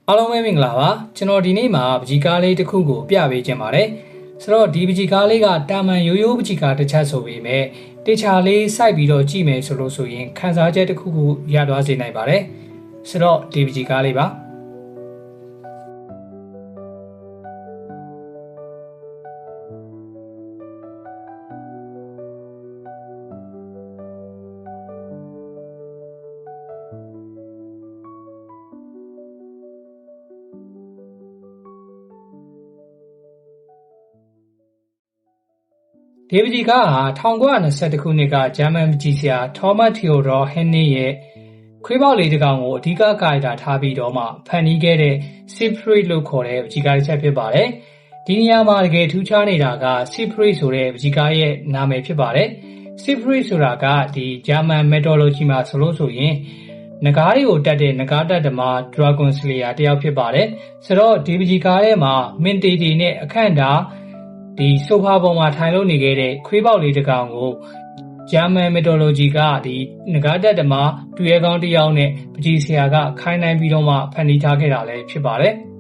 အားလုံးပဲမင်္ဂလာပါကျွန်တော်ဒီနေ့မှာပကြီးကားလေးတစ်ခုကိုပြပေးခြင်းပါတယ်ဆိုတော့ဒီပကြီးကားလေးကတာမန်ရိုးရိုးပကြီးကားတစ်ချက်ဆိုပေမဲ့တေချာလေးစိုက်ပြီးတော့ကြည့်မယ်ဆိုရင်ခန်းစားချက်တစ်ခုခုရသွားစေနိုင်ပါတယ်ဆိုတော့ဒီပကြီးကားလေးပါဒီပကြီးကားဟာ1920ခုနှစ်ကဂျာမန်ပကြီးဆရာထောမတ်သီယိုဒေါ်ဟင်နီရဲ့ခွေးပေါက်လေးတစ်ကောင်ကိုအဓိကကာရီတာထားပြီးတော့မှဖန်တီးခဲ့တဲ့ Siegfried လို့ခေါ်တဲ့ပကြီးကားတစ်ချက်ဖြစ်ပါတယ်။ဒီနေရာမှာတကယ်ထူးခြားနေတာက Siegfried ဆိုတဲ့ပကြီးကားရဲ့နာမည်ဖြစ်ပါတယ်။ Siegfried ဆိုတာကဒီဂျာမန် mythology မှာဆိုရင်နဂါးတွေကိုတတ်တဲ့နဂါးတတ်ဓမ္မ Dragon Slayer တယောက်ဖြစ်ပါတယ်။ဆိုတော့ဒီပကြီးကားထဲမှာမင်းတေတီနဲ့အခန့်ဓာဒီဆိုဖာပေါ်မှာထိုင်လို့နေခဲ့တဲ့ခွေးပေါက်လေးတစ်ကောင်ကိုဂျာမန် mythology ကဒီနဂါးတက်ဓမ္မတူရဲကောင်းတစ်ယောက်နဲ့ပကြီးဆရာကခိုင်းနိုင်ပြီးတော့မှဖန်တီးထားခဲ့တာလည်းဖြစ်ပါတယ်။